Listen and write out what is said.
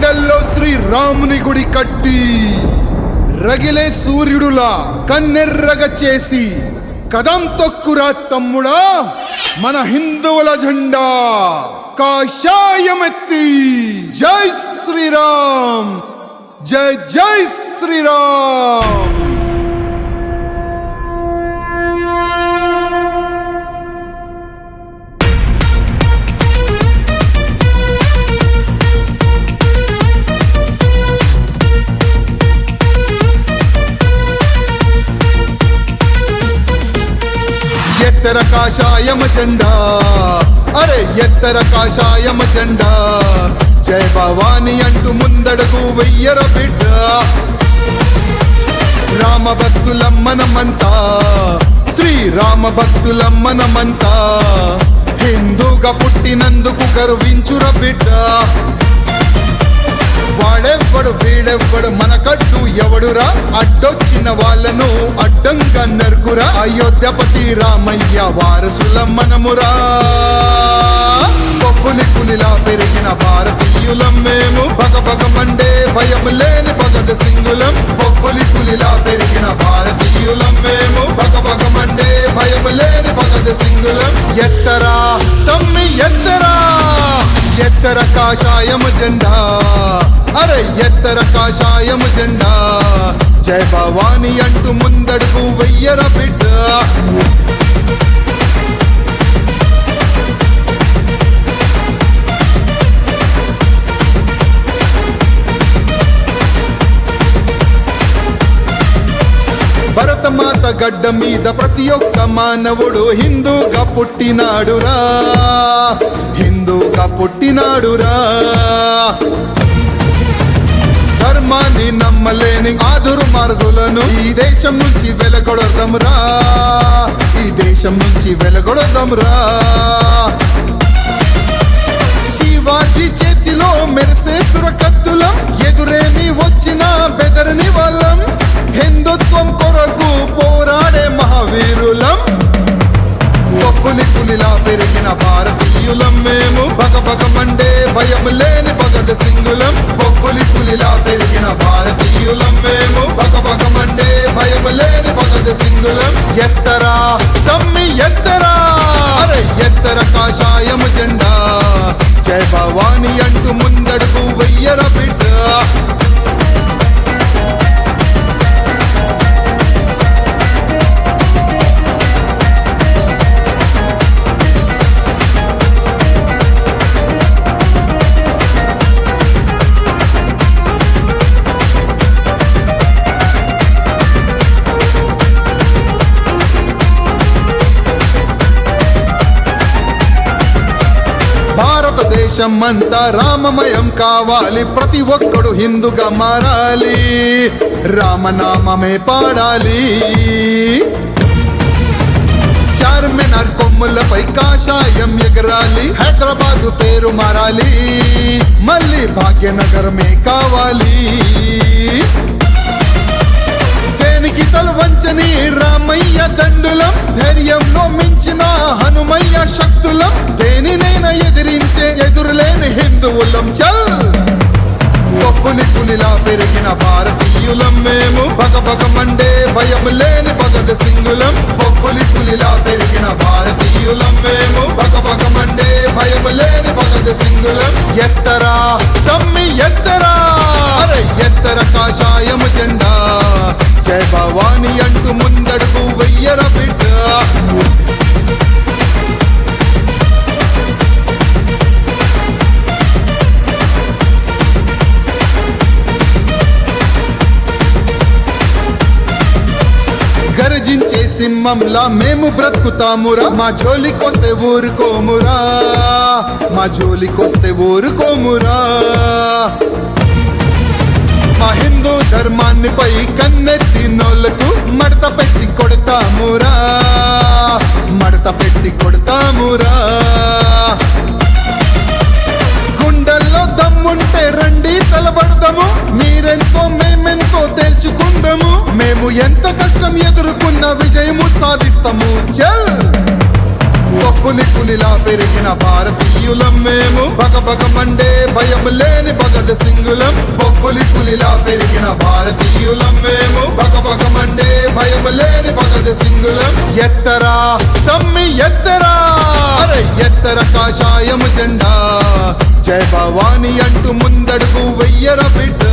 గుండెల్లో శ్రీరాముని గుడి కట్టి రగిలే సూర్యుడులా కన్నెర్రగా చేసి కదం తొక్కురా తమ్ముడా మన హిందువుల జెండా కాషాయమెత్తి జై శ్రీరామ్ జై జై శ్రీరామ్. ఎత్తర కాషాయం జెండా అరే ఎత్తర కాషాయం జెండా జై భవాని అంటూ ముందడుగు వెయ్యర బిడ్డ. రామ భక్తులమ్మనమంతా శ్రీరామ భక్తులమ్మనమంతా హిందూగా పుట్టినందుకు గర్వించుర బిడ్డ. వాడెవ్వడు వీడెవ్వడు మనకడ్డు ఎవడురా అడ్డొచ్చిన వాళ్ళను అడ్డంగా నరుకురా. అయోధ్యపతి రామయ్య వారసుల మనమురా పప్పులి పులిలా పెరిగిన భారతీయులం మేము భగభగమండే భయం లేని భగత్ సింగులం. పప్పులి పులిలా పెరిగిన భారతీయులం మేము భగభగమండే భయం లేని భగత్ సింగులం. ఎత్తరా తమ్మి ఎత్తరా ఎత్తర కాషాయం జెండా అరే ఎత్తర కాషాయం జెండా జై భవాని అంటూ ముందడుగు వెయ్యర బిడ్డ. భరతమాత గడ్డ మీద ప్రతి ఒక్క మానవుడు హిందూగా పుట్టినాడురా హిందూగా పుట్టినాడురా. ధర్మాన్ని నమ్మలేని ఆదురు మార్గులను ఈ దేశం నుంచి వెలగొడదాంరా ఈ దేశం నుంచి వెలగొడదాంరా. శివాజీ చేతిలో మెరిసే సురకత్తులం ఎదురేమి వచ్చినా బెదరని వాళ్ళం హిందుత్వం కొరకు పోరాడే మహావీరులం. పప్పులి పులిలా పెరిగిన భారతీయులం మేము భగభగమండే భయం లేని భగత్ సింగులం. పప్పులి పులిలా పెరిగిన భారతీయులం మేము భగభగమండే భయం లేని భగత్ సింగులం. ఎత్తరా తమ్మి ఎత్తరా అరే ఎత్తర కాషాయం జెండా జై భవాని అంటూ ముందడుగు వెయ్యర బిడ్డ. భారతదేశం అంతా రామమయం కావాలి ప్రతి ఒక్కడు హిందూగా మారాలి రామనామమే పాడాలి. చార్మినార్ కొమ్ములపై కాషాయం ఎగరాలి హైదరాబాదు పేరు మారాలి మళ్ళీ భాగ్యనగరమే కావాలి. దేనికి తల వంచని రామయ్య దండులం ధైర్యంలో మించిన హనుమయ్య శక్తులం దేనినైనా ఎదిరించే ఎదురులేని హిందువులం చల్. పప్పులి పులిలా పెరిగిన భారతీయులం మేము భగభగమండే భయం లేని భగత్ సింగులం. పప్పులి పులిలా పెరిగిన భారతీయులం మేము భగభగమండే భయం లేని భగత్ సింగులం. ఎత్తరా తమ్మి ఎత్తరా అరే ఎత్తర కాషాయం జెండా జై భవాని అంటూ ముందడుగు వెయ్యర బిడ్డ. గర్జించే సింహంలా మేము బ్రతుకుతామురా మా జోలికొస్తే ఊరుకోమురా మా జోలికొస్తే ఊరుకోమురా. మా హిందూ ధర్మాన్ని పై కన్నెత్తి నోళ్లకు మడత పెట్టి కొడతామురా మడత పెట్టి కొడతామురా. గుండెల్లో దమ్ముంటే రండి తలబడదాము మీరెంతో మేమెంతో తేల్చుకుందాము మేము ఎంత కష్టం ఎదుర్కొన్న విజయము సాధిస్తాము చల్. పప్పులి పులిలా పెరిగిన భారతీయులం మేము భగభగమండే భయం లేని భగత్ సింగులం. లేని పగది సింగులం ఎత్తరా తమ్మి ఎత్తరా అరే ఎత్తర కాషాయము జెండా జై భవాని అంటూ ముందడుగు వెయ్యర బిడ్డ